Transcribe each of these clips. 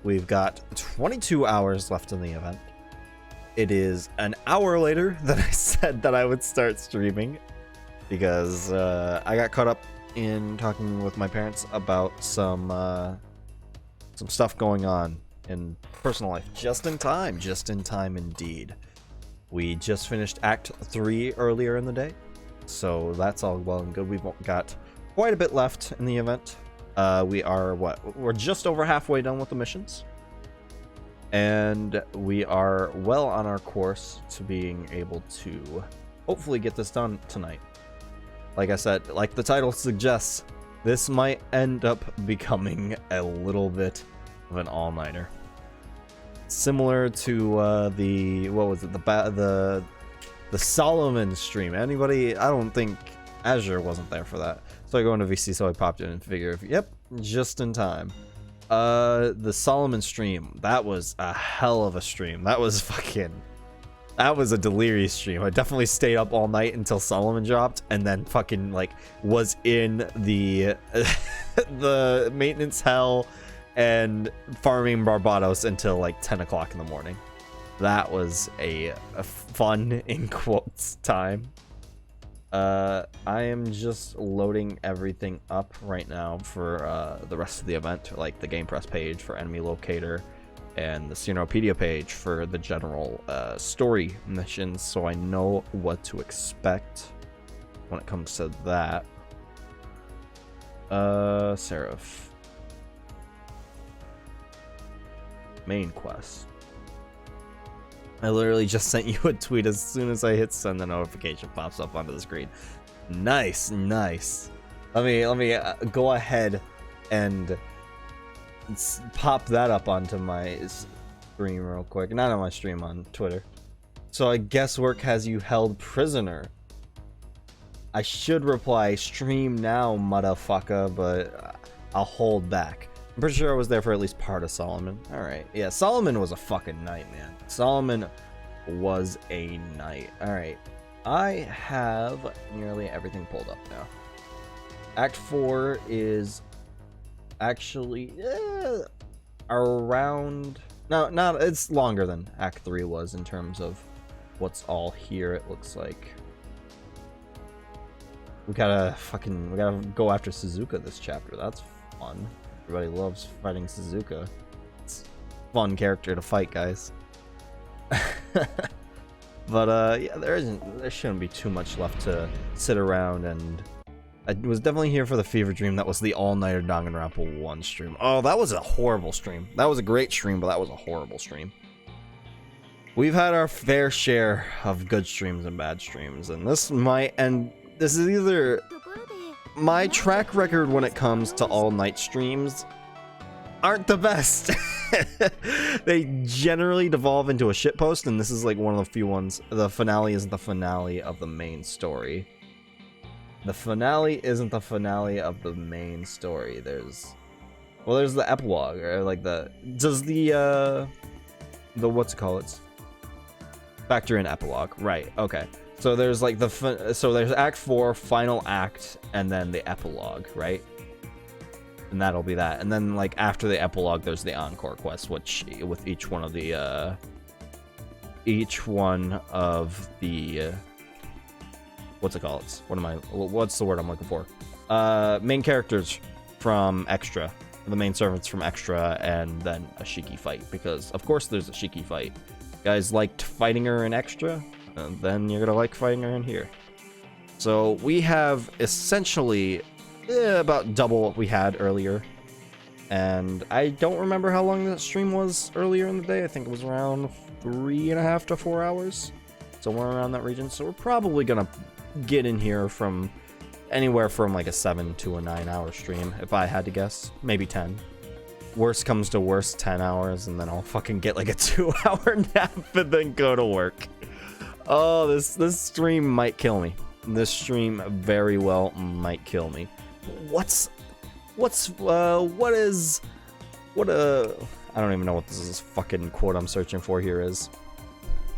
We've got 22 hours left in the event. It is an hour later than I said that I would start streaming because I got caught up in talking with my parents about some stuff going on in personal life. Just in time indeed. We just finished Act 3 earlier in the day, so that's all well and good. We've got quite a bit left in the event. We're just over halfway done with the missions. And we are well on our course to being able to hopefully get this done tonight. Like I said, like the title suggests, this might end up becoming a little bit of an all-nighter. Similar to the Solomon stream. Anybody? I don't think Azure wasn't there for that. So I go into VC, so I popped in and figured, yep, just in time. The Solomon stream, that was a hell of a stream. That was a delirious stream. I definitely stayed up all night until Solomon dropped, and then fucking like was in the the maintenance hell and farming Barbados until like 10 o'clock in the morning. That was a fun, in quotes, time. I am just loading everything up right now for the rest of the event, like the Game Press page for Enemy Locator and the SE.RA.PH page for the general story missions, so I know what to expect when it comes to that. Seraph. Main quest. I literally just sent you a tweet as soon as I hit send, the notification pops up onto the screen. Nice, nice. Let me go ahead and pop that up onto my stream real quick. Not on my stream, on Twitter. So I guess work has you held prisoner. I should reply, stream now, motherfucker, but I'll hold back. I'm pretty sure I was there for at least part of Solomon. Alright, yeah, Solomon was a fucking night, man. Solomon was a night. Alright, I have nearly everything pulled up now. Act 4 is actually around... No, it's longer than Act 3 was in terms of what's all here, it looks like. We gotta go after Suzuka this chapter. That's fun. Everybody loves fighting Suzuka. It's a fun character to fight, guys. But yeah, there shouldn't be too much left to sit around, and I was definitely here for the Fever Dream. That was the all-nighter Danganronpa 1 stream. Oh, that was a horrible stream. That was a great stream, but that was a horrible stream. We've had our fair share of good streams and bad streams, and this is either my track record when it comes to all-night streams aren't the best. They generally devolve into a shitpost, and this is like one of the few ones. The finale isn't the finale of the main story. The finale isn't the finale of the main story. There's the epilogue, or like does the what's it called? It's factor in epilogue, right? Okay. So there's like so there's Act 4, final act, and then the epilogue, right? And that'll be that. And then like after the epilogue, there's the encore quest, which with each one of the what's it called? What's the word I'm looking for? Main characters from Extra, the main servants from Extra, and then a Shiki fight, because of course there's a Shiki fight. You guys liked fighting her in Extra? And then you're gonna like fighting her in here. So we have essentially about double what we had earlier, and I don't remember how long that stream was earlier in the day. I think it was around 3.5 to 4 hours, somewhere around that region. So we're probably gonna get in here from anywhere from like a 7 to a 9 hour stream, if I had to guess. Maybe 10. Worst comes to worst, 10 hours, and then I'll fucking get like a 2-hour nap and then go to work. Oh, this stream might kill me. This stream very well might kill me. I don't even know what this fucking quote I'm searching for here is.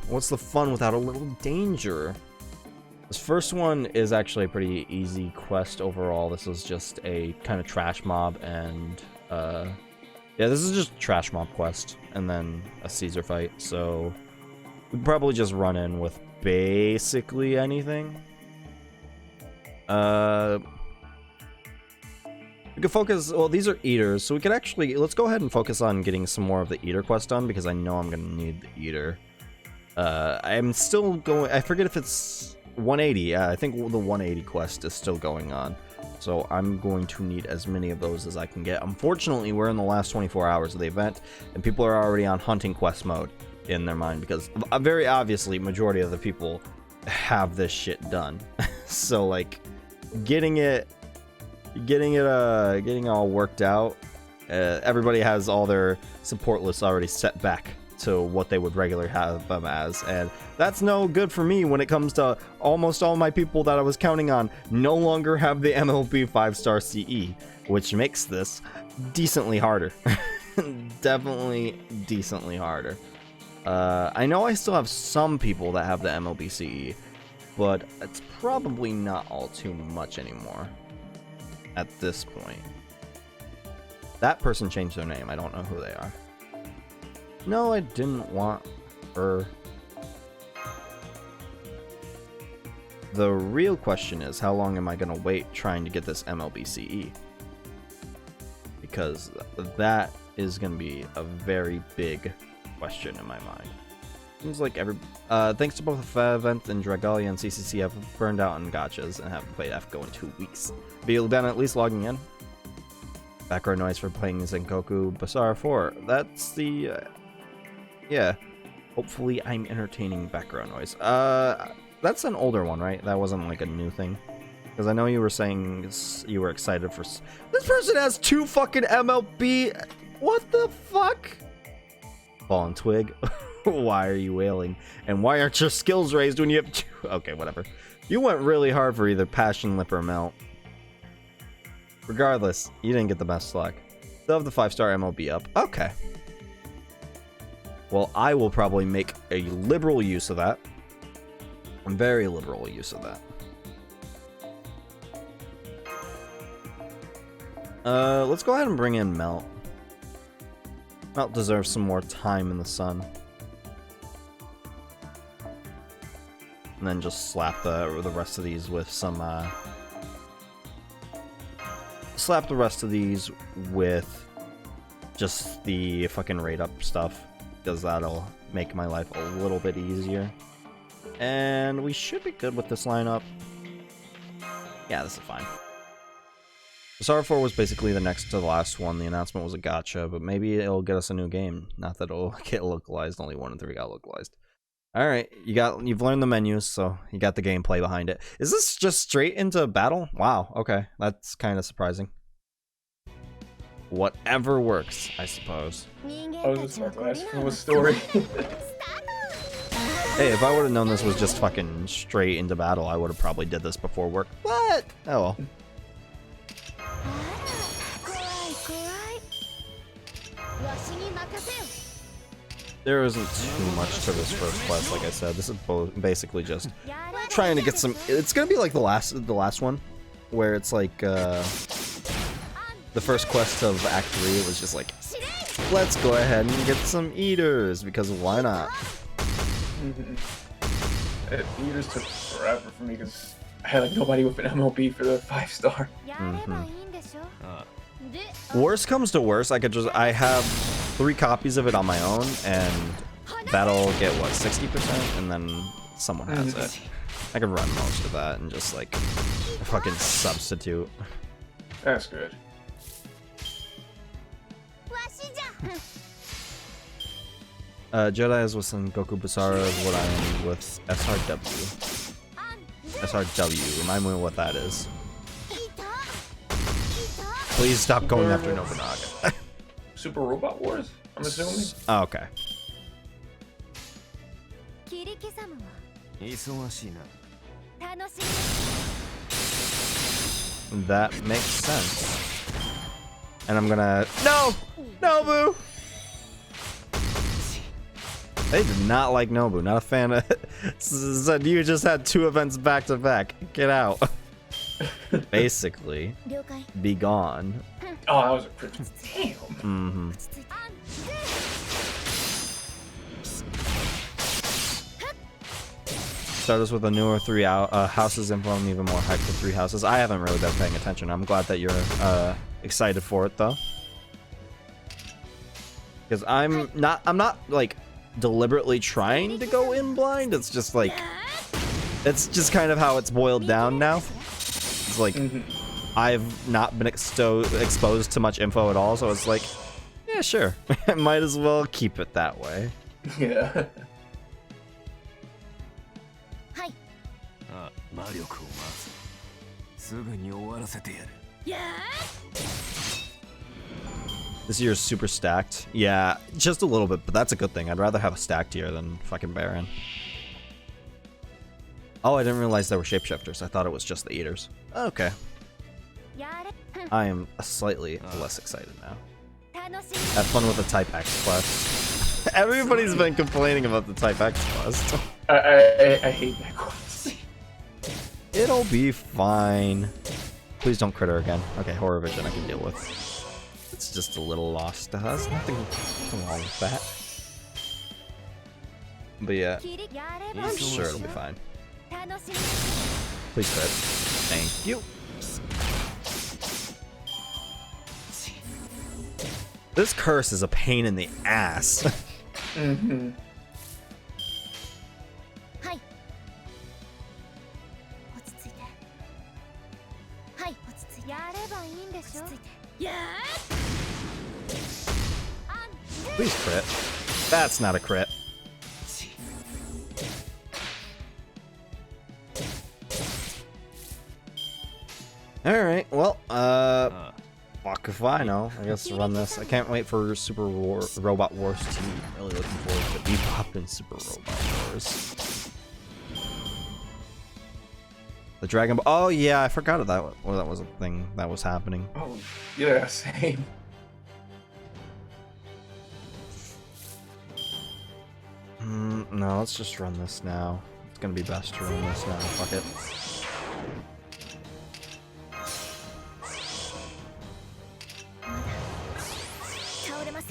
What's the fun without a little danger? This first one is actually a pretty easy quest overall. This was just a kind of trash mob and Yeah, this is just trash mob quest and then a Caesar fight, so we'd probably just run in with basically anything. We could focus, well, these are eaters, so we could actually, let's go ahead and focus on getting some more of the eater quest done, because I know I'm gonna need the eater. I'm still going, I forget if it's 180, yeah, I think the 180 quest is still going on. So I'm going to need as many of those as I can get. Unfortunately, we're in the last 24 hours of the event, and people are already on hunting quest mode in their mind, because very obviously, majority of the people have this shit done. So like, getting it all worked out. Everybody has all their support lists already set back to what they would regularly have them as, and that's no good for me when it comes to almost all my people that I was counting on no longer have the MLB 5-star CE, which makes this decently harder. Definitely decently harder. I know I still have some people that have the MLB CE, but it's probably not all too much anymore at this point. That person changed their name. I don't know who they are. No, I didn't want her. The real question is, how long am I going to wait trying to get this MLB CE? Because that is going to be a very big question in my mind. Seems like thanks to both the FA event and Dragalia and CCC, I've burned out on gachas and haven't played FGO in 2 weeks. But you'll been at least logging in. Background noise for playing Sengoku Basara 4. That's the... yeah. Hopefully I'm entertaining background noise. That's an older one, right? That wasn't like a new thing. Because I know you were saying you were excited for... This person has 2 fucking MLB... What the fuck? Fallen Twig. Why are you wailing? And why aren't your skills raised when you have 2? Okay, whatever. You went really hard for either Passion Lip or Melt. Regardless, you didn't get the best luck. Still have the 5-star MLB up. Okay. Well, I will probably make a liberal use of that. A very liberal use of that. Let's go ahead and bring in Melt. Melt deserves some more time in the sun. And then just slap the rest of these with some, slap the rest of these with just the fucking raid up stuff, because that'll make my life a little bit easier. And we should be good with this lineup. Yeah, this is fine. Basara 4 was basically the next to the last one. The announcement was a gacha, but maybe it'll get us a new game. Not that it'll get localized, only 1 and 3 got localized. Alright, you've learned the menus, so you got the gameplay behind it. Is this just straight into battle? Wow, okay. That's kind of surprising. Whatever works, I suppose. I was just about to ask for a story. Hey, if I would have known this was just fucking straight into battle, I would have probably did this before work. What? Oh well. There isn't too much to this first quest, like I said. This is basically just trying to get some... It's gonna be like the last one, where it's like, the first quest of Act 3, it was just like, let's go ahead and get some eaters, because why not? Eaters took forever for me, because I had like nobody with an MLB for the 5-star. Worst comes to worst, I have 3 copies of it on my own, and that'll get, what, 60%? And then someone has it. I can run most of that and just, like, fucking substitute. That's good. Jedi is with Sengoku Basara is what I am with SRW. SRW, remind me what that is. Please stop going after Nobunaga. Super Robot Wars, I'm assuming? Oh, okay. That makes sense. And I'm gonna... No! Nobu! They did not like Nobu. Not a fan of... Said you just had 2 events back to back. Get out. basically be gone. Oh, that was a crit. Damn. Mm-hmm. Start us with a newer 3 houses info and even more hype for 3 houses. I haven't really been paying attention. I'm glad that you're excited for it though. Because I'm not like deliberately trying to go in blind. It's just like, it's just kind of how it's boiled down now. It's like, I've not been exposed to much info at all, so it's like, yeah, sure. Might as well keep it that way. Yeah. This year's super stacked. Yeah, just a little bit, but that's a good thing. I'd rather have a stacked year than fucking Baron. Oh, I didn't realize there were shapeshifters. I thought it was just the eaters. Okay. I am slightly less excited now. Have fun with the Type X quest. Everybody's been complaining about the Type X quest. I hate that quest. It'll be fine. Please don't crit her again. Okay, Horror Vision I can deal with. It's just a little lost to us. Nothing wrong with that. But yeah, I'm sure it'll be fine. Please crit. Thank you. This curse is a pain in the ass. Mm-hmm. Please crit. That's not a crit. Alright, well, fuck if I know. I guess run this. I can't wait for Super Robot Wars 2. I'm really looking forward to Bebop and Super Robot Wars. The Dragon Ball. Oh yeah, I forgot that. Well, that was a thing that was happening. Oh yeah, same. No, let's just run this now. It's gonna be best to run this now. Fuck it.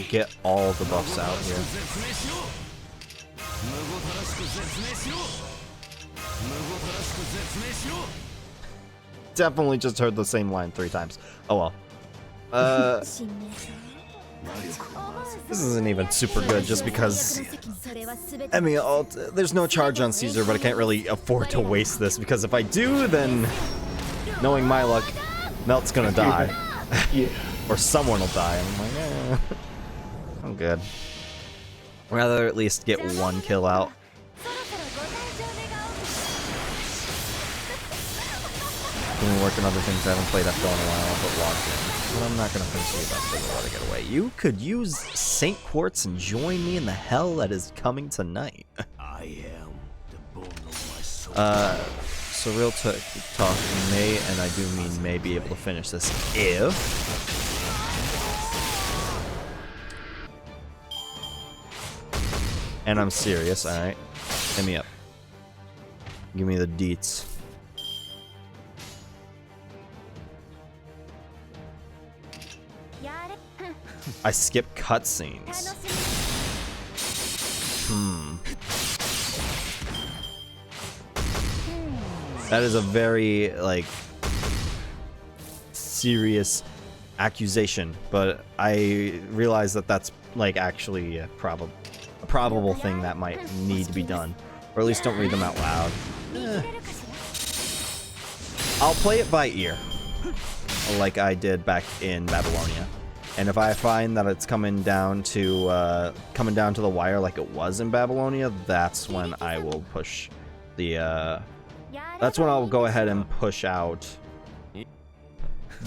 Get all the buffs out here. Definitely just heard the same line 3 times. Oh well. This isn't even super good just because, I mean, there's no charge on Caesar, but I can't really afford to waste this because if I do, then knowing my luck, Melt's gonna die. Yeah. Or someone will die. And I'm like, I'm good. Rather at least get 1 kill out. Been working on other things. I haven't played F in a while, but logged in. But I'm not gonna finish the event, so I'll let it get away. You could use Saint Quartz and join me in the hell that is coming tonight. I am the bone of my soul. So real talk, may, and I do mean may, be able to finish this if and I'm serious, alright? Hit me up. Give me the deets. I skip cutscenes. That is a very, like, serious accusation, but I realize that that's, like, actually a probable thing that might need to be done. Or at least don't read them out loud. I'll play it by ear, like I did back in Babylonia. And if I find that it's coming down to the wire like it was in Babylonia, that's when I will push the that's when I'll go ahead and push out,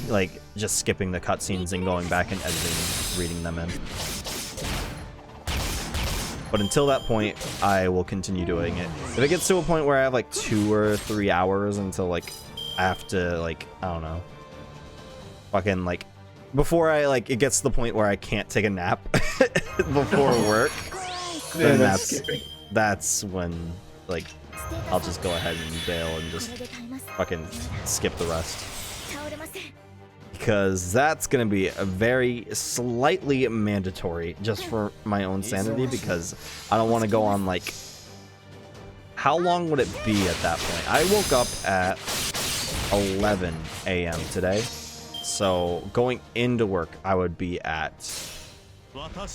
like, just skipping the cutscenes and going back and editing, reading them in. But until that point, I will continue doing it. If it gets to a point where I have like 2 or 3 hours until, like, I have to, like, I don't know, fucking, like, before I, like, it gets to the point where I can't take a nap before work, then that's when, like, I'll just go ahead and bail and just fucking skip the rest. Because that's gonna be a very slightly mandatory just for my own sanity, because I don't want to go on like... How long would it be at that point? I woke up at 11 a.m. today, so going into work I would be at... What would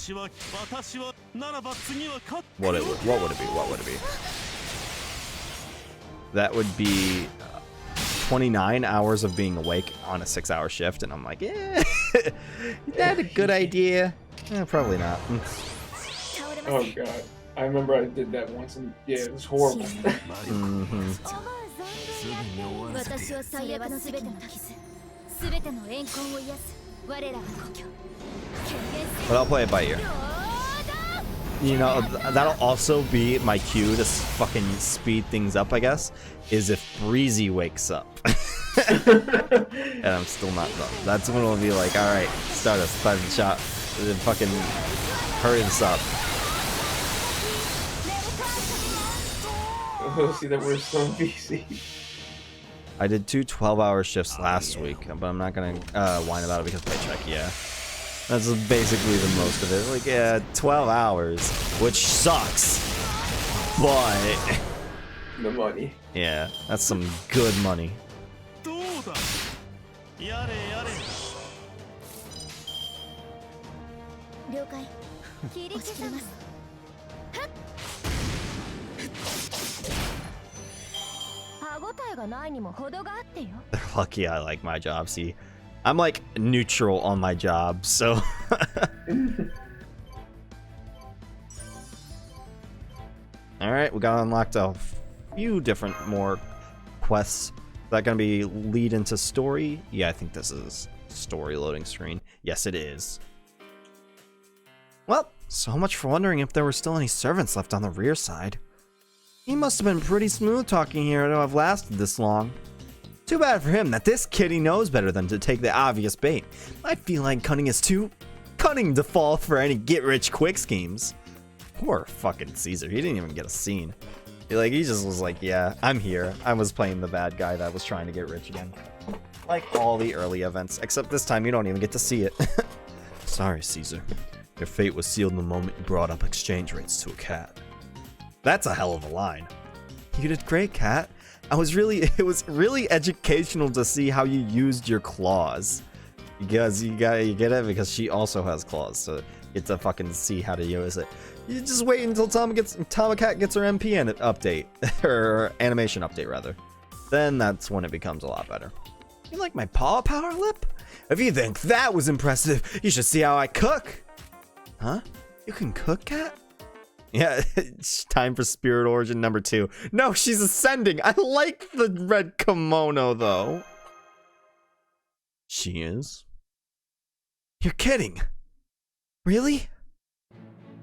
it be? That would be 29 hours of being awake on a 6-hour shift, and I'm like, yeah, is that a good idea? Probably not. Oh god, I remember I did that once, and yeah, it was horrible. But I'll play it by ear. You know, that'll also be my cue to fucking speed things up, I guess, is if Breezy wakes up. And I'm still not done. That's when it'll be like, alright, Stardust, time to shot. Then fucking hurry this up. Oh, see that we're so busy. I did 2 12-hour shifts last week, but I'm not gonna whine about it because paycheck, yeah. That's basically the most of it. Like, yeah, 12 hours, which sucks, but... The money. Yeah, that's some good money. They're lucky I like my job, see. I'm like neutral on my job, so... Alright, we got unlocked a few different more quests. Is that gonna be lead into story? Yeah, I think this is story loading screen. Yes, it is. Well, so much for wondering if there were still any servants left on the rear side. He must have been pretty smooth talking here to have lasted this long. Too bad for him that this kitty knows better than to take the obvious bait. My feline cunning is too cunning to fall for any get-rich-quick schemes. Poor fucking Caesar, he didn't even get a scene. He just was like, yeah, I'm here. I was playing the bad guy that was trying to get rich again. Like all the early events, except this time you don't even get to see it. Sorry, Caesar. Your fate was sealed in the moment you brought up exchange rates to a cat. That's a hell of a line. You did great, cat. It was really educational to see how you used your claws. Because you get it? Because she also has claws, so you get to fucking see how to use it. You just wait until Tomacat gets her MP update, her animation update rather. Then that's when it becomes a lot better. You like my paw power lip? If you think that was impressive, you should see how I cook. Huh? You can cook, cat? Yeah, it's time for Spirit Origin number 2. No, she's ascending. I like the red kimono, though. She is? You're kidding. Really?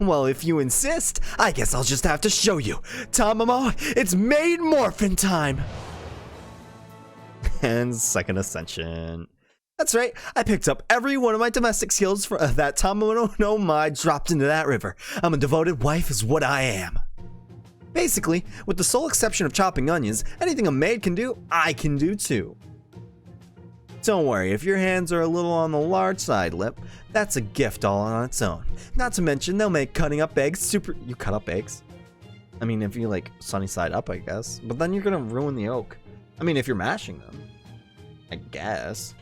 Well, if you insist, I guess I'll just have to show you. Tamamo, it's maid morphin time. And second ascension. That's right, I picked up every one of my domestic skills for that Tamamo no Mai dropped into that river. I'm a devoted wife is what I am. Basically, with the sole exception of chopping onions, anything a maid can do, I can do too. Don't worry, if your hands are a little on the large side, Lip, that's a gift all on its own. Not to mention, they'll make cutting up eggs super... You cut up eggs? I mean, if you like sunny side up, I guess. But then you're gonna ruin the yolk. I mean, if you're mashing them. I guess.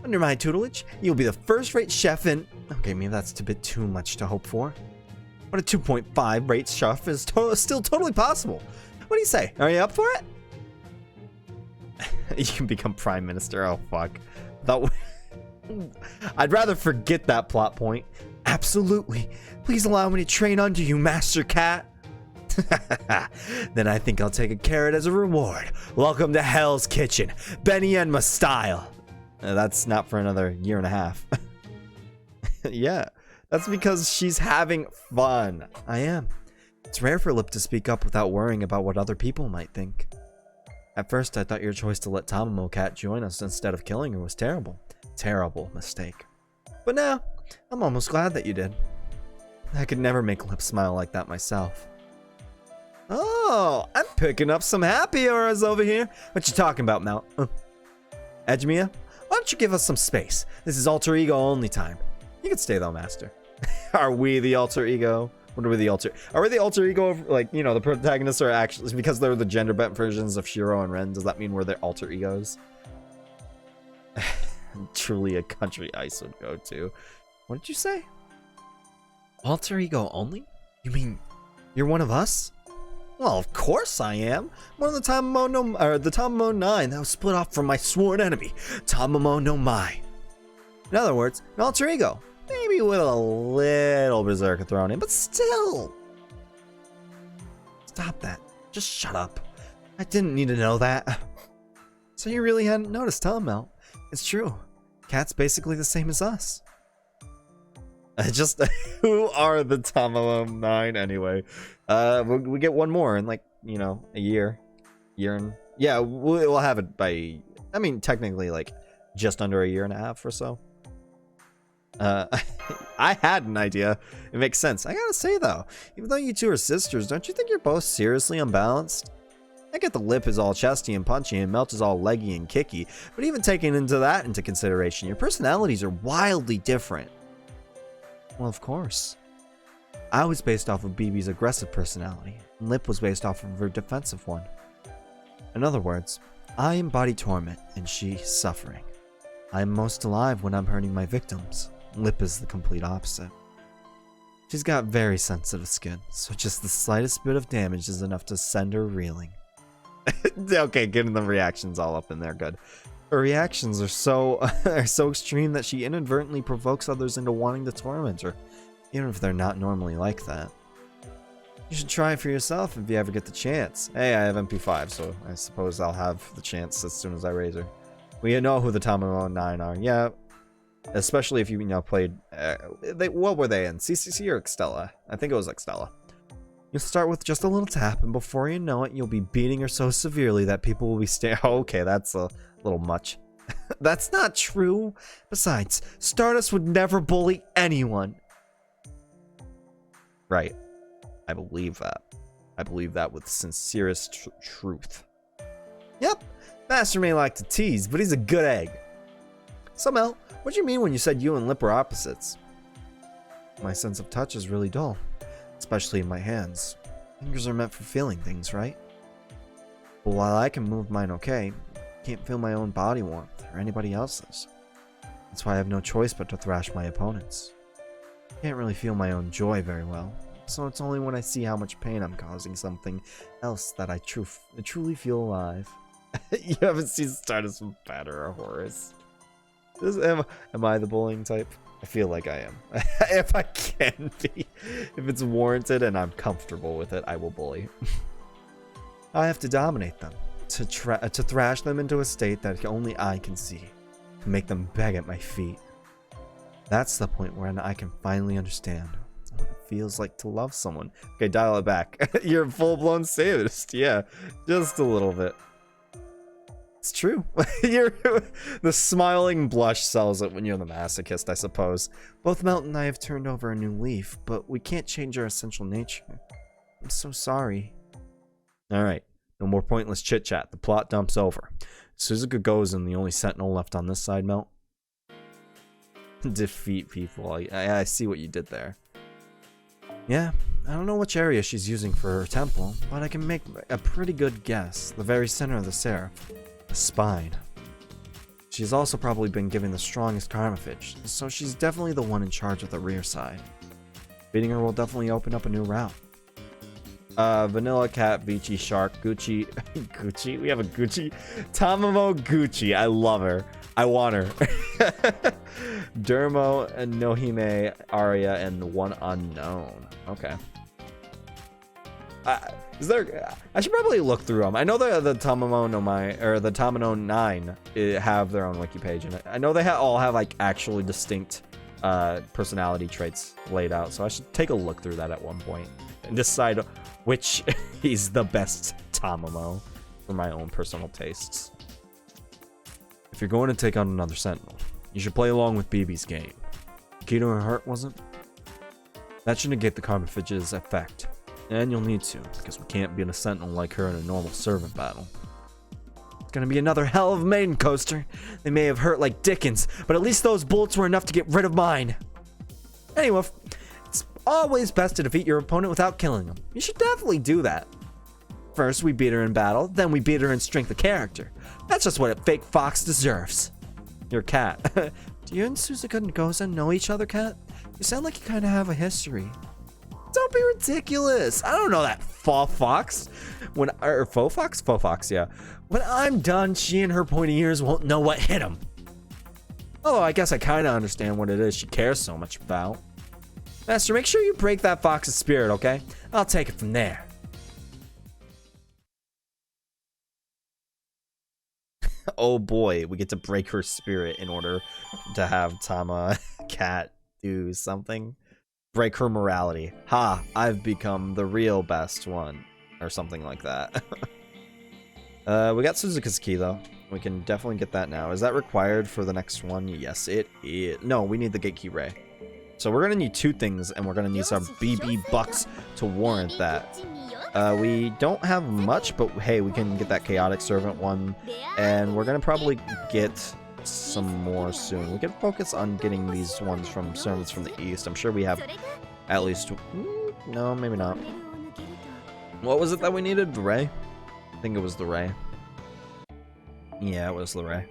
Under my tutelage, you'll be the first-rate chef in... Okay, maybe that's a bit too much to hope for. But a 2.5 rate chef is still totally possible. What do you say? Are you up for it? You can become prime minister. Oh, fuck. I'd rather forget that plot point. Absolutely. Please allow me to train under you, Master Cat. Then I think I'll take a carrot as a reward. Welcome to Hell's Kitchen. Benny Enma style. That's not for another year and a half. Yeah, that's because she's having fun. I am. It's rare for Lip to speak up without worrying about what other people might think. At first, I thought your choice to let Tamamo Cat join us instead of killing her was terrible. Terrible mistake. But now, I'm almost glad that you did. I could never make Lip smile like that myself. Oh, I'm picking up some happy auras over here. What you talking about, Mount? Edgemia? Why don't you give us some space? This is alter ego only time. You can stay though, Master. Are we the alter ego? What are we the alter? Are we the alter ego of, like, you know, the protagonists are actually, because they're the gender bent versions of Shiro and Ren, does that mean we're their alter egos? Truly a country Ice would go to. What did you say? Alter ego only? You mean you're one of us? Well, of course I am. One of the Tamamo 9 that was split off from my sworn enemy, Tamamo no Mai. In other words, an alter ego. Maybe with a little berserker thrown in, but still. Stop that. Just shut up. I didn't need to know that. So you really hadn't noticed, huh, Mel? It's true. Cat's basically the same as us. Just, who are the Tamamo 9 anyway? We get one more in, like, you know, a year. And yeah, we'll have it by, I mean, technically, like, just under a year and a half or so. I had an idea. It makes sense. I gotta say, though, even though you two are sisters, don't you think you're both seriously unbalanced? I get the Lip is all chesty and punchy and Melt is all leggy and kicky, but even taking that into consideration, your personalities are wildly different. Well, of course. I was based off of BB's aggressive personality, and Lip was based off of her defensive one. In other words, I embody torment, and she suffering. I am most alive when I'm hurting my victims. Lip is the complete opposite. She's got very sensitive skin, so just the slightest bit of damage is enough to send her reeling. Okay, getting the reactions all up in there, good. Her reactions are so extreme that she inadvertently provokes others into wanting to torment her, even if they're not normally like that. You should try it for yourself if you ever get the chance. Hey, I have MP5, so I suppose I'll have the chance as soon as I raise her. We know who the Tamamo 9 are, yeah. Especially if you know played. What were they in? CCC or Extella? I think it was Extella. You'll start with just a little tap, and before you know it, you'll be beating her so severely that people will be staring. Oh, okay, that's a little much. That's not true. Besides, Stardust would never bully anyone. Right. I believe that. I believe that with sincerest truth. Yep. Master may like to tease, but he's a good egg. So, Mel, what do you mean when you said you and Lip were opposites? My sense of touch is really dull, especially in my hands. Fingers are meant for feeling things, right? But while I can move mine okay, I can't feel my own body warmth or anybody else's. That's why I have no choice but to thrash my opponents. I can't really feel my own joy very well, so it's only when I see how much pain I'm causing something else that I truly feel alive. You haven't seen Stardust with Batter or Horus. Am I the bullying type? I feel like I am. If I can be. If it's warranted and I'm comfortable with it, I will bully. I have to dominate them. To thrash them into a state that only I can see. To make them beg at my feet. That's the point where I can finally understand what it feels like to love someone. Okay, dial it back. You're a full-blown sadist. Yeah, just a little bit. It's true. The smiling blush sells it when you're the masochist, I suppose. Both Melt and I have turned over a new leaf, but we can't change our essential nature. I'm so sorry. Alright, no more pointless chit-chat. The plot dumps over. Suzuka goes and the only sentinel left on this side, Melt. Defeat people. I see what you did there. Yeah, I don't know which area she's using for her temple, but I can make a pretty good guess. The very center of the seraph. The spine. She's also probably been given the strongest karmaphage, so she's definitely the one in charge of the rear side. Beating her will definitely open up a new route. Vanilla Cat, Vici, Shark, Gucci. Gucci? We have a Gucci? Tamamo Gucci. I love her. I want her. Dermo, Nohime, Aria, and the one unknown. Okay. Is there? I should probably look through them. I know the Tamamo no Mai or the Tamamo 9 have their own wiki page, and I know they all have like actually distinct personality traits laid out. So I should take a look through that at one point and decide which is the best Tamamo for my own personal tastes. If you're going to take on another Sentinel, you should play along with BB's game. Key to her heart wasn't? That should negate the karmaphage's effect. And you'll need to, because we can't beat a sentinel like her in a normal servant battle. It's gonna be another hell of a maiden coaster. They may have hurt like Dickens, but at least those bullets were enough to get rid of mine. Anyway, it's always best to defeat your opponent without killing them. You should definitely do that. First, we beat her in battle, then we beat her in strength of character. That's just what a fake fox deserves. Your cat. Do you and Suzuka and Gozen know each other, Cat? You sound like you kind of have a history. Don't be ridiculous. I don't know that faux fox. Faux fox? Faux fox, yeah. When I'm done, she and her pointy ears won't know what hit him. Although I guess I kind of understand what it is she cares so much about. Master, make sure you break that fox's spirit, okay? I'll take it from there. Oh boy, we get to break her spirit in order to have Tama Cat do something. Break her morality. Ha, I've become the real best one. Or something like that. We got Suzuka's key though. We can definitely get that now. Is that required for the next one? Yes, it is. No, we need the gate key ray. So we're gonna need two things, and we're gonna need some BB bucks to warrant that. We don't have much, but hey, we can get that chaotic servant one, and we're gonna probably get some more soon. We can focus on getting these ones from servants from the east. I'm sure we have at least... no, maybe not. What was it that we needed? The ray? I think it was the ray. Yeah, it was the ray.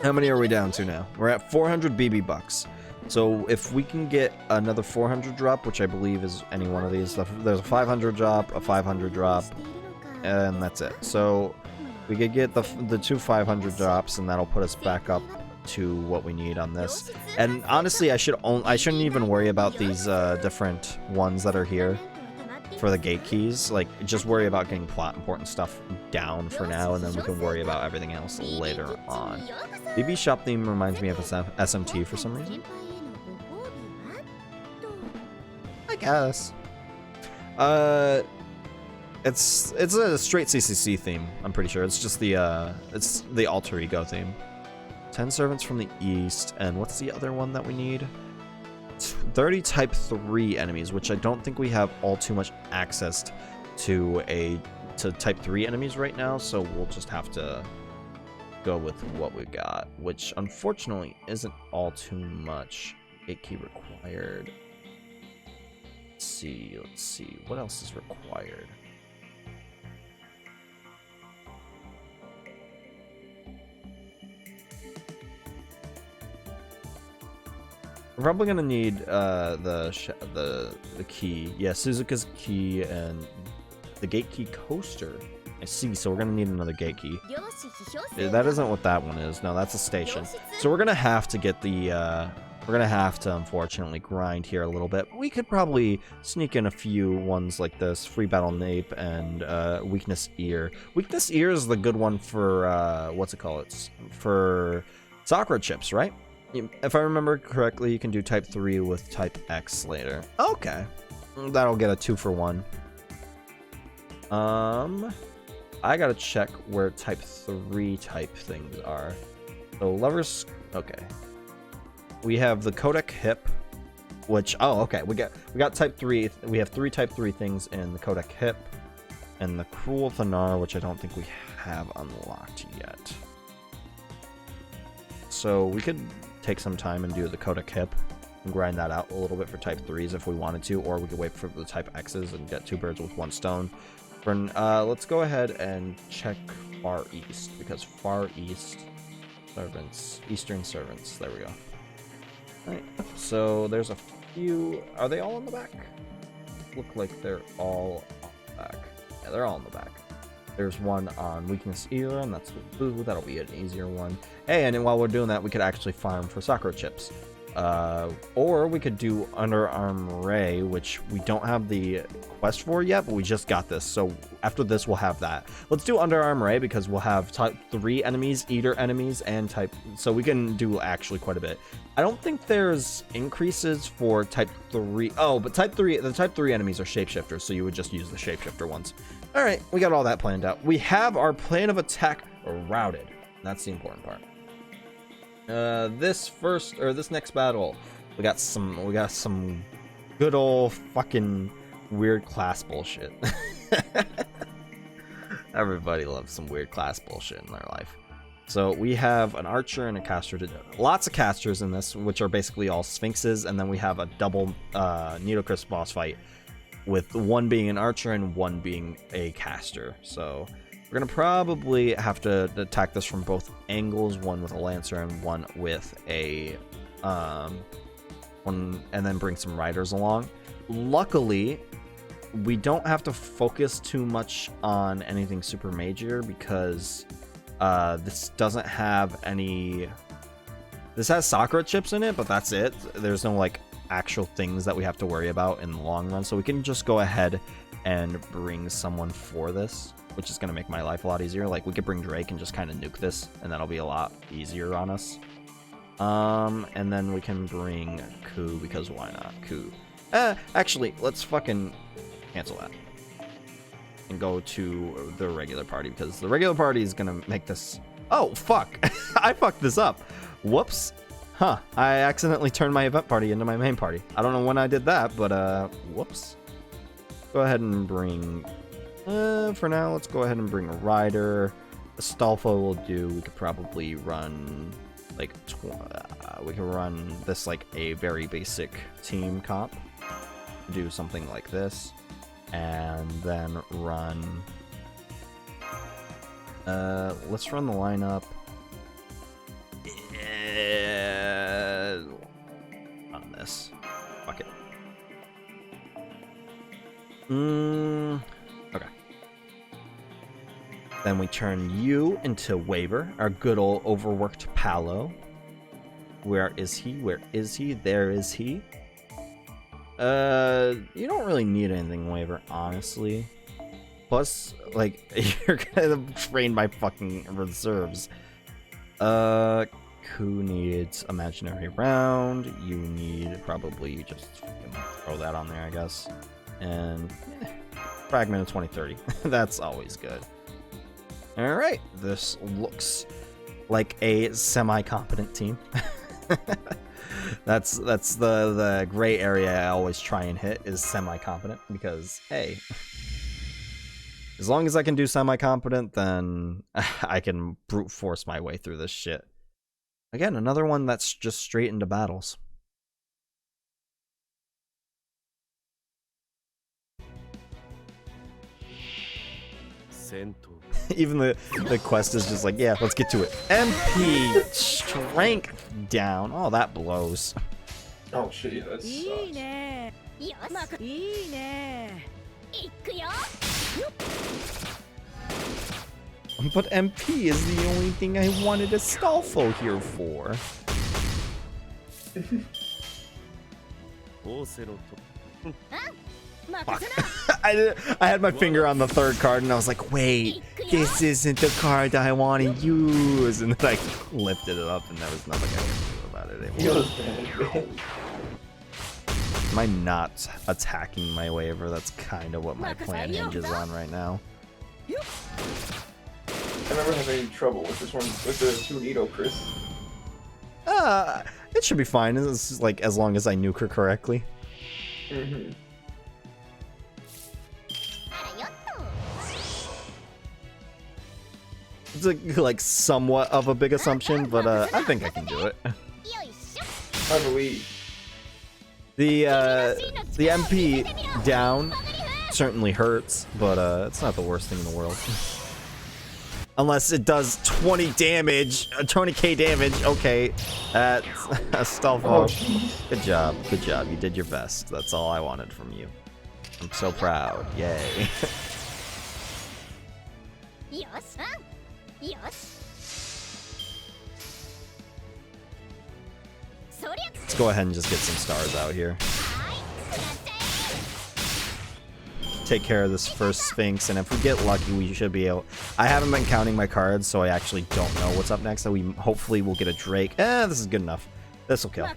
How many are we down to now? We're at 400 BB bucks. So if we can get another 400 drop, which I believe is any one of these, there's a 500 drop, a 500 drop, and that's it. So we could get the two 500 drops, and that'll put us back up to what we need on this. And honestly, I shouldn't even worry about these different ones that are here for the gate keys. Like, just worry about getting plot important stuff down for now, and then we can worry about everything else later on. BB shop theme reminds me of SMT for some reason. I guess. It's a straight CCC theme. I'm pretty sure it's just the alter ego theme. 10 servants from the east, and what's the other one that we need? 30 type 3 enemies, which I don't think we have all too much access to type 3 enemies right now, so we'll just have to go with what we got, which unfortunately isn't all too much. Gate key required. Let's see. What else is required? We're probably gonna need the key. Yeah, Suzuka's key and the gate key coaster. I see. So we're gonna need another gate key. That isn't what that one is. No, that's a station. So we're gonna have to get the. We're gonna have to unfortunately grind here a little bit. We could probably sneak in a few ones like this: free battle nape and weakness ear. Weakness ear is the good one for what's it called? It's for Sakura chips, right? If I remember correctly, you can do type 3 with type X later. Okay. That'll get a 2-for-1. I gotta check where type 3 type things are. So lovers, okay. We have the Kodak hip, which, oh, okay. We got type 3. We have 3 type 3 things in the Kodak hip and the Cruel Thanar, which I don't think we have unlocked yet. So we could take some time and do the Kodak hip and grind that out a little bit for type 3s if we wanted to, or we could wait for the type X's and get 2 birds with 1 stone. Let's go ahead and check Far East, because Far East servants, Eastern servants, there we go. Alright, so there's a few, are they all in the back? Look like they're all on the back. Yeah, they're all in the back. There's one on weakness ear, and that's with Boo. That'll be an easier one. Hey, and while we're doing that, we could actually farm for Sakura chips. Or we could do Underarm Ray, which we don't have the quest for yet, but we just got this. So after this, we'll have that. Let's do Underarm Ray because we'll have type 3 enemies, Eater enemies, and type... So we can do actually quite a bit. I don't think there's increases for type 3... Oh, but the type 3 enemies are shapeshifters, so you would just use the shapeshifter ones. All right, we got all that planned out. We have our plan of attack routed. That's the important part. This next battle, we got some good old fucking weird class bullshit. Everybody loves some weird class bullshit in their life. So we have an archer and a caster. Lots of casters in this, which are basically all sphinxes, and then we have a double Nidoquist boss fight with one being an archer and one being a caster. So we're gonna probably have to attack this from both angles, one with a lancer and one with a and then bring some riders along. Luckily, we don't have to focus too much on anything super major because this doesn't have any. This has Sakura chips in it, but that's it. There's no like actual things that we have to worry about in the long run, so we can just go ahead and bring someone for this, which is going to make my life a lot easier. Like, we could bring Drake and just kind of nuke this, and that'll be a lot easier on us. And then we can bring Ku, because why not? Ku. Actually, let's fucking cancel that and go to the regular party, because the regular party is going to make this... Oh, fuck! I fucked this up! Whoops. Huh. I accidentally turned my event party into my main party. I don't know when I did that, but, whoops. Go ahead and bring... for now, let's go ahead and bring a rider. Astolfo will do. We could probably run, like, we can run this like a very basic team comp. Do something like this. And then run... let's run the lineup. On this. Fuck it. Okay. Then we turn you into Waver, our good old overworked Palo. Where is he? Where is he? There is he. You don't really need anything, Waver, honestly. Plus, like, you're gonna drain my fucking reserves. Ku needs imaginary round. You need probably just fucking throw that on there, I guess. And fragment of 2030. That's always good. Alright, this looks like a semi-competent team. That's the gray area I always try and hit, is semi-competent, because hey, as long as I can do semi-competent, then I can brute force my way through this shit. Again, another one that's just straight into battles. Even the quest is just like, yeah, let's get to it. MP strength down. Oh, that blows. Oh shit, yeah, that sucks. But MP is the only thing I wanted Astolfo here for. Fuck. I had my finger on the third card and I was like, wait, this isn't the card I want to use. And then I lifted it up and there was nothing I could do about it anymore. Am I not attacking my Waver? That's kind of what my plan hinges on right now. I never have any trouble with this one, with the 2 Nidoquist. It should be fine. It's like, as long as I nuke her correctly. Mm-hmm. It's like somewhat of a big assumption, but I think I can do it. I believe. The MP down certainly hurts, but it's not the worst thing in the world. Unless it does 20 damage, 20k damage. Okay, that's Astolfo. Good job, good job. You did your best. That's all I wanted from you. I'm so proud. Yay. Let's go ahead and just get some stars out here. Take care of this first Sphinx, and if we get lucky, we should be able... I haven't been counting my cards, so I actually don't know what's up next, so we hopefully will get a Drake. This is good enough. This'll kill.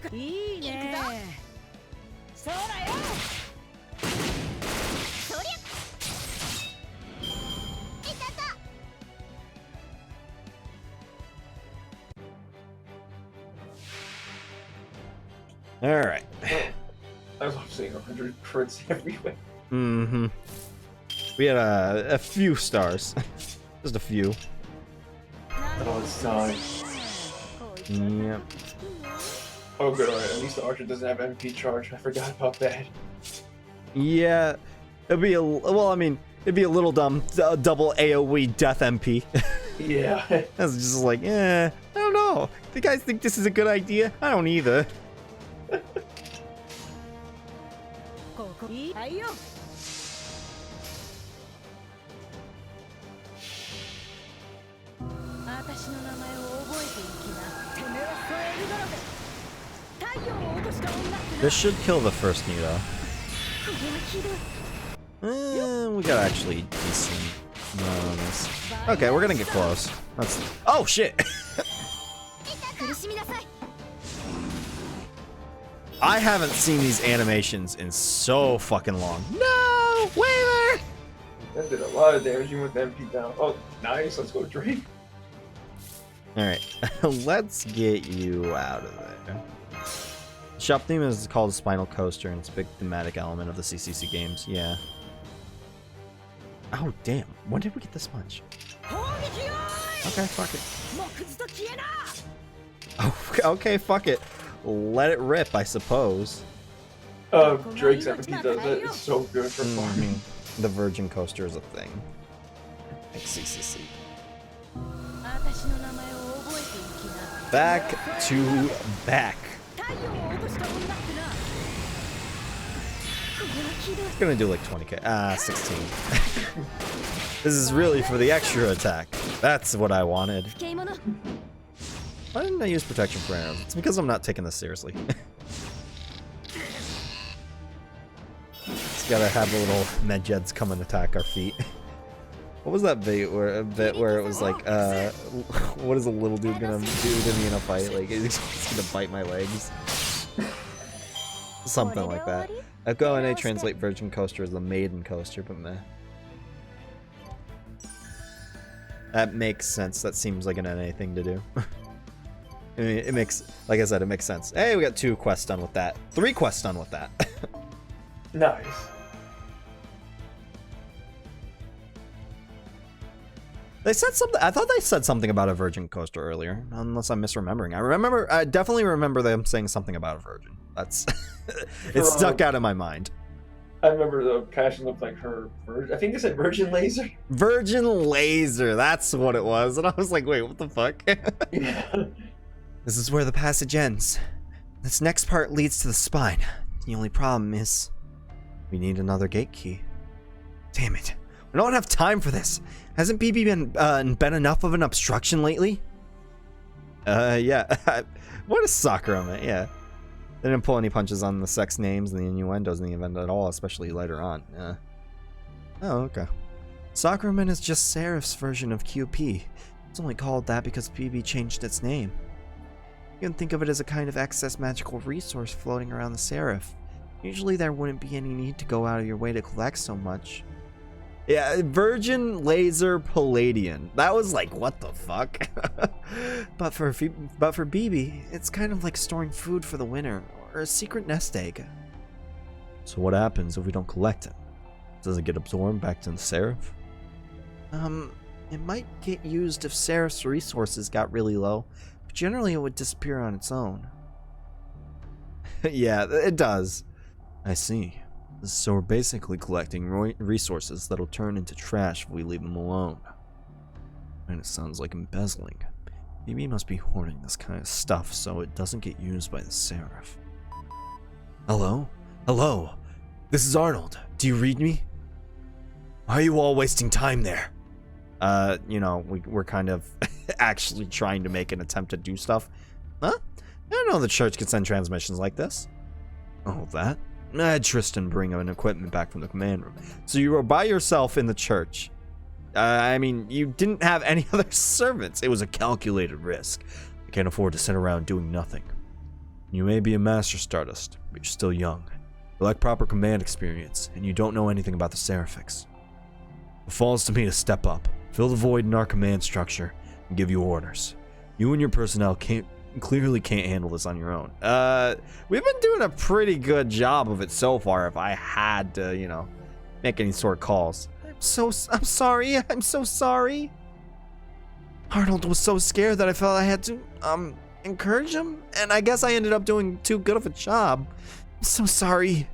All right. I love seeing 100 crits everywhere. Mm-hmm. We had a few stars. Just a few. Oh, it's nice. Yep. Oh, good. Alright, at least the Archer doesn't have MP charge. I forgot about that. Yeah. It'd be well, I mean, it'd be a little dumb. Double AoE death MP. Yeah. That's just like, I don't know. Do you guys think this is a good idea? I don't either. This should kill the first Nito. We got actually decent on this. Okay, we're gonna get close. That's. Oh shit! I haven't seen these animations in so fucking long. No, Whaler! That did a lot of damage even with the MP down. Oh, nice. Let's go, Drake. All right, let's get you out of there. Shop theme is called Spinal Coaster, and it's a big thematic element of the CCC games. Yeah. Oh damn! When did we get this much? Okay, fuck it. Oh, okay, fuck it. Let it rip, I suppose. Drake's MP does it. It's so good for farming. The Virgin Coaster is a thing. Like CCC. Back to back. It's gonna do like 20k. 16. This is really for the extra attack. That's what I wanted. Why didn't I use protection for arrows? It's because I'm not taking this seriously. Just gotta have the little medjeds come and attack our feet. What was that bit where it was like, what is a little dude gonna do to me in a fight? Like, he's gonna bite my legs. Something like that. Echo NA translate Virgin Coaster as the Maiden Coaster, but meh. That makes sense. That seems like an NA thing to do. I mean, it makes, like I said, it makes sense. Hey, we got 2 quests done with that. 3 quests done with that. Nice. They said something. I thought they said something about a Virgin Coaster earlier, unless I'm misremembering. I definitely remember them saying something about a Virgin. That's it stuck out of my mind. I remember the passion looked like her. I think they said Virgin Laser. Virgin Laser. That's what it was, and I was like, wait, what the fuck? Yeah. This is where the passage ends. This next part leads to the spine. The only problem is, we need another gate key. Damn it! We don't have time for this. Hasn't BB been enough of an obstruction lately? Yeah. What a Sakura, man. Yeah. They didn't pull any punches on the sex names and the innuendos in the event at all, especially later on. Oh, okay. Sakuraman is just Seraph's version of QP. It's only called that because BB changed its name. You can think of it as a kind of excess magical resource floating around the Seraph. Usually there wouldn't be any need to go out of your way to collect so much. Yeah, Virgin Laser Palladian. That was like, what the fuck? But for BB, it's kind of like storing food for the winter, or a secret nest egg. So what happens if we don't collect it? Does it get absorbed back to the Seraph? It might get used if Seraph's resources got really low, but generally it would disappear on its own. Yeah, it does. I see. So we're basically collecting resources that'll turn into trash if we leave them alone. And it sounds like embezzling. BB must be hoarding this kind of stuff so it doesn't get used by the Seraph. Hello? Hello? This is Arnold. Do you read me? Why are you all wasting time there? You know, we're kind of actually trying to make an attempt to do stuff. Huh? I didn't know the church could send transmissions like this. Oh, that? I had Tristan bring an equipment back from the command room. So you were by yourself in the church. I mean, you didn't have any other servants. It was a calculated risk. I can't afford to sit around doing nothing. You may be a Master Stardust, but you're still young. You lack proper command experience, and you don't know anything about the Seraphics. It falls to me to step up, fill the void in our command structure, and give you orders. You and your personnel You clearly can't handle this on your own. We've been doing a pretty good job of it so far if I had to, you know, make any sort of calls. I'm sorry. I'm so sorry. Arnold was so scared that I felt I had to, encourage him, and I guess I ended up doing too good of a job. I'm so sorry.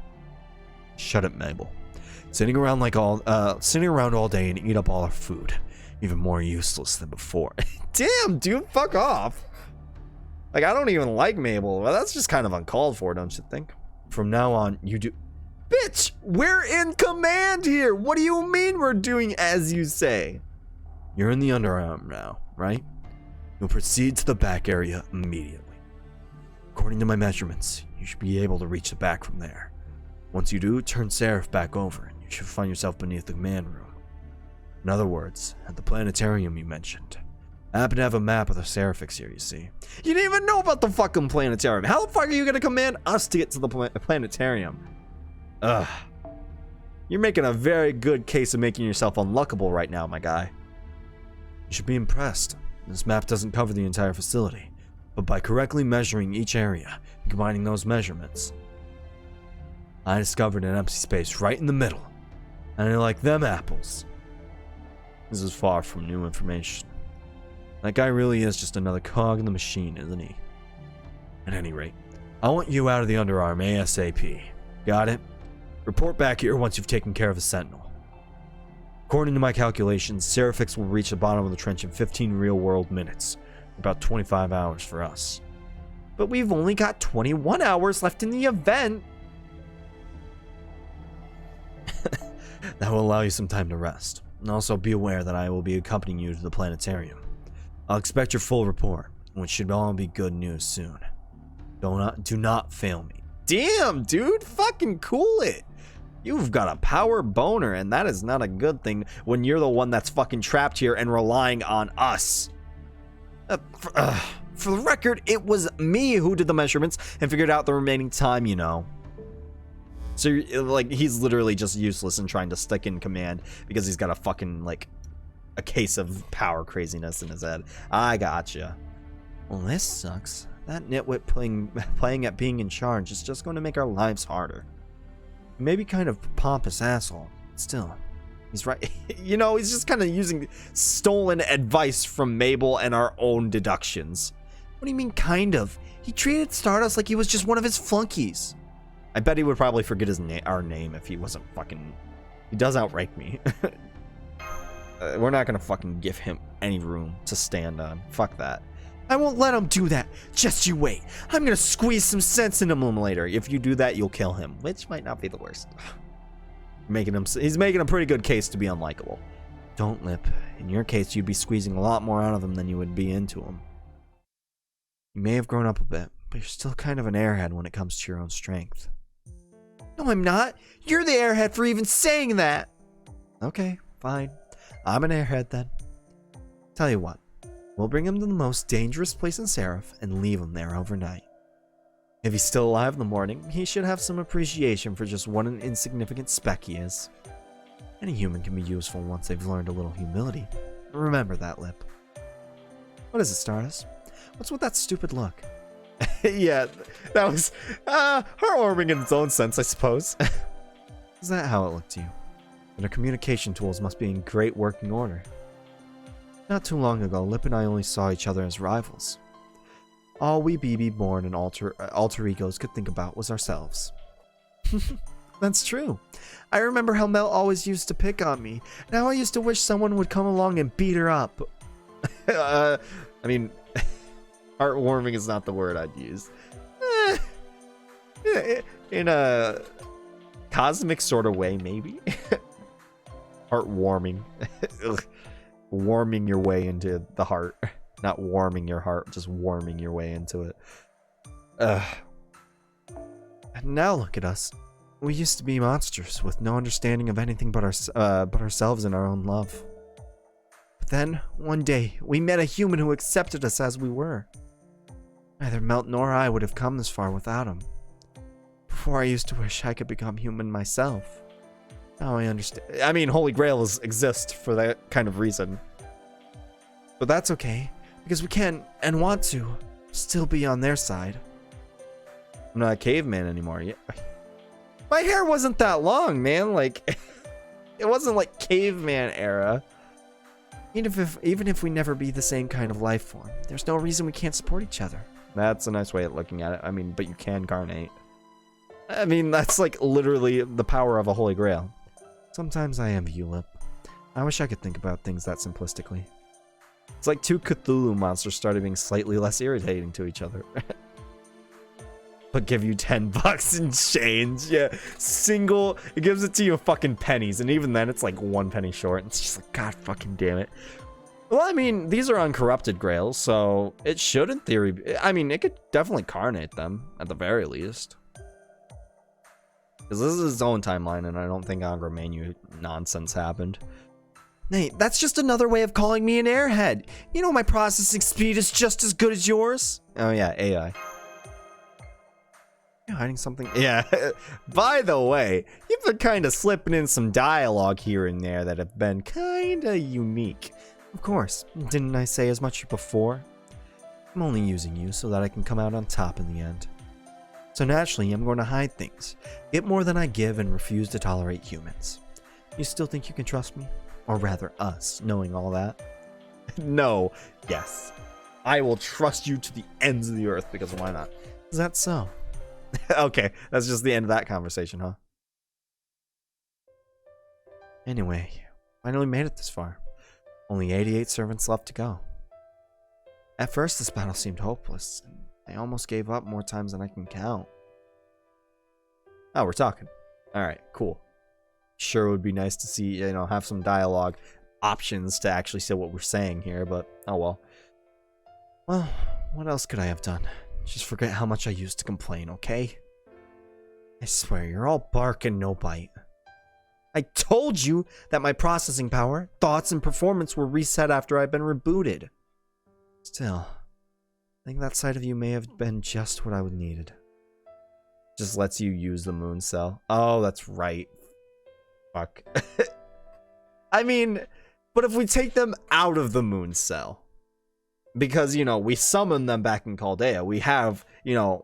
Shut up, Mabel. Sitting around all day and eat up all our food. Even more useless than before. Damn, dude, fuck off. Like, I don't even like Mabel. Well, that's just kind of uncalled for, don't you think? From now on, you do... Bitch, we're in command here. What do you mean we're doing as you say? You're in the underarm now, right? You'll proceed to the back area immediately. According to my measurements, you should be able to reach the back from there. Once you do, turn SE.RA.PH back over, and you should find yourself beneath the command room. In other words, at the planetarium you mentioned. I happen to have a map of the SE.RA.PH here, you see. You didn't even know about the fucking planetarium. How the fuck are you gonna command us to get to the planetarium? Ugh. You're making a very good case of making yourself unlockable right now, my guy. You should be impressed. This map doesn't cover the entire facility, but by correctly measuring each area and combining those measurements, I discovered an empty space right in the middle. And I like them apples. This is far from new information. That guy really is just another cog in the machine, isn't he? At any rate, I want you out of the underarm ASAP. Got it? Report back here once you've taken care of the Sentinel. According to my calculations, SE.RA.PH will reach the bottom of the trench in 15 real-world minutes. About 25 hours for us. But we've only got 21 hours left in the event. That will allow you some time to rest. And also be aware that I will be accompanying you to the planetarium. I'll expect your full report, which should all be good news soon. Do not fail me. Damn, dude, fucking cool it. You've got a power boner, and that is not a good thing when you're the one that's fucking trapped here and relying on us. For the record, it was me who did the measurements and figured out the remaining time, you know. So, like, he's literally just useless in trying to stick in command because he's got a fucking, like, a case of power craziness in his head. I gotcha. Well, this sucks. That nitwit playing at being in charge is just going to make our lives harder. Maybe kind of pompous asshole. Still, he's right. You know, he's just kind of using stolen advice from Mabel and our own deductions. What do you mean, kind of? He treated Stardust like he was just one of his flunkies. I bet he would probably forget our name if he wasn't fucking... He does outrank me. We're not gonna fucking give him any room to stand on. Fuck that. I won't let him do that. Just you wait. I'm gonna squeeze some sense into him later. If you do that, you'll kill him, which might not be the worst. He's making a pretty good case to be unlikable. Don't, Lip. In your case, you'd be squeezing a lot more out of him than you would be into him. You may have grown up a bit, but you're still kind of an airhead when it comes to your own strength. No, I'm not. You're the airhead for even saying that. Okay, fine. I'm an airhead then. Tell you what. We'll bring him to the most dangerous place in SE.RA.PH and leave him there overnight. If he's still alive in the morning, he should have some appreciation for just what an insignificant speck he is. Any human can be useful once they've learned a little humility. Remember that, Lip. What is it, Stardust? What's with that stupid look? Yeah, that was heartwarming in its own sense, I suppose. Is that how it looked to you? Then our communication tools must be in great working order. Not too long ago, Lip and I only saw each other as rivals. All we BB-born and alter egos could think about was ourselves. That's true. I remember how Mel always used to pick on me. Now I used to wish someone would come along and beat her up. I mean, heartwarming is not the word I'd use. In a cosmic sort of way, maybe. Heartwarming. Warming your way into the heart. Not warming your heart, just warming your way into it. And now look at us. We used to be monsters with no understanding of anything but ourselves and our own love. But then, one day, we met a human who accepted us as we were. Neither Melt nor I would have come this far without him. Before I used to wish I could become human myself. Now I understand. I mean, Holy Grails exist for that kind of reason. But that's okay, because we can and want to. still be on their side. I'm not a caveman anymore. Yeah. My hair wasn't that long, man. Like, it wasn't like caveman era. Even if we never be the same kind of life form, there's no reason we can't support each other. That's a nice way of looking at it. I mean, but you can carnate. I mean, that's like literally the power of a holy grail. Sometimes I envy you, Lip. I wish I could think about things that simplistically. It's like two Cthulhu monsters started being slightly less irritating to each other. But give you $10 in change. Yeah, single. It gives it to you fucking pennies. And even then, it's like 1 penny short. It's just like, God fucking damn it. Well, I mean, these are uncorrupted grails, so it should, in theory, I mean, it could definitely carnate them, at the very least. Because this is its own timeline, and I don't think Agromanu nonsense happened. Nate, that's just another way of calling me an airhead. You know my processing speed is just as good as yours. Oh yeah, AI. You hiding something? Yeah. By the way, you've been kind of slipping in some dialogue here and there that have been kind of unique. Of course, didn't I say as much before? I'm only using you so that I can come out on top in the end. So naturally, I'm going to hide things, get more than I give, and refuse to tolerate humans. You still think you can trust me? Or rather, us, knowing all that? No. Yes. I will trust you to the ends of the earth, because why not? Is that so? Okay, that's just the end of that conversation, huh? Anyway, finally made it this far. Only 88 servants left to go. At first, this battle seemed hopeless, and I almost gave up more times than I can count. Oh, we're talking. Alright, cool. Sure would be nice to see, you know, have some dialogue options to actually say what we're saying here, but oh well. Well, what else could I have done? Just forget how much I used to complain, okay? I swear, you're all bark and no bite. I told you that my processing power, thoughts, and performance were reset after I'd been rebooted. Still, I think that side of you may have been just what I would needed. Just lets you use the moon cell. Oh, that's right. Fuck. I mean, but if we take them out of the moon cell, because, you know, we summon them back in Chaldea, we have, you know,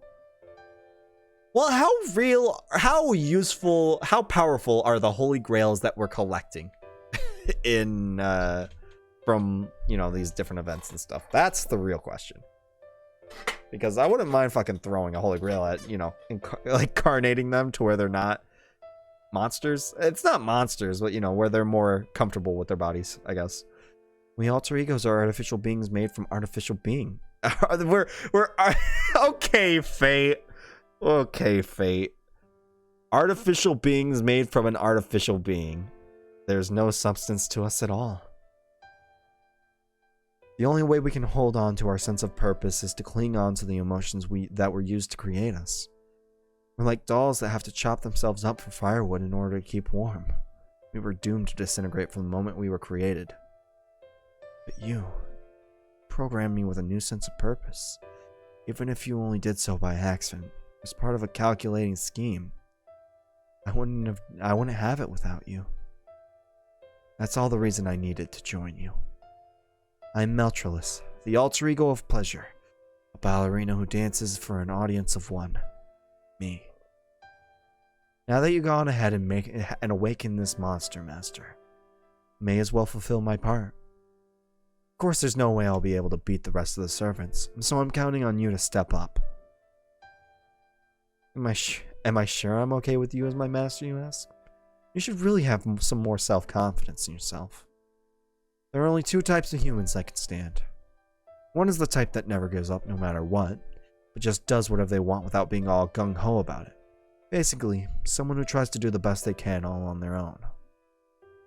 well, how real, how useful, how powerful are the holy grails that we're collecting in, from, you know, these different events and stuff? That's the real question. Because I wouldn't mind fucking throwing a holy grail at, you know, like carnating them to where they're not monsters. It's not monsters, but, you know, where they're more comfortable with their bodies, I guess. We alter egos are artificial beings made from artificial being. Okay, Fate. Okay, Fate. Artificial beings made from an artificial being. There's no substance to us at all. The only way we can hold on to our sense of purpose is to cling on to the emotions that were used to create us. We're like dolls that have to chop themselves up for firewood in order to keep warm. We were doomed to disintegrate from the moment we were created. But you programmed me with a new sense of purpose, even if you only did so by accident. It was part of a calculating scheme. I wouldn't have it without you. That's all the reason I needed to join you. I'm Meltrellis, the alter ego of pleasure, a ballerina who dances for an audience of one. Me. Now that you've gone ahead and awaken this monster master, may as well fulfill my part. Of course, there's no way I'll be able to beat the rest of the servants, so I'm counting on you to step up. Am I sure I'm okay with you as my master, you ask? You should really have some more self-confidence in yourself. There are only two types of humans I can stand. One is the type that never gives up no matter what, but just does whatever they want without being all gung-ho about it. Basically, someone who tries to do the best they can all on their own.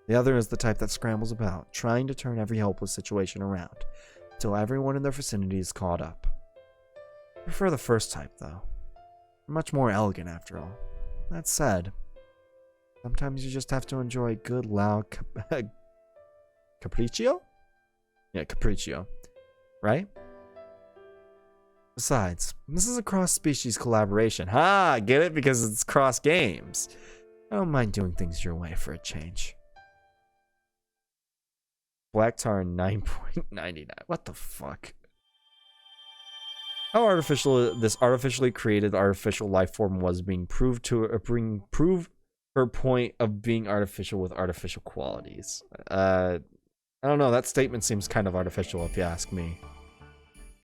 The other is the type that scrambles about, trying to turn every hopeless situation around, until everyone in their vicinity is caught up. I prefer the first type, though. They're much more elegant, after all. That said, sometimes you just have to enjoy good, loud capriccio? Yeah, capriccio. Right? Besides, this is a cross-species collaboration. Ha! Get it? Because it's cross-games. I don't mind doing things your way for a change. Black Tar 9.99. What the fuck? how artificial this artificially created artificial life form was being proved to prove her point of being artificial with artificial qualities. I don't know, that statement seems kind of artificial if you ask me.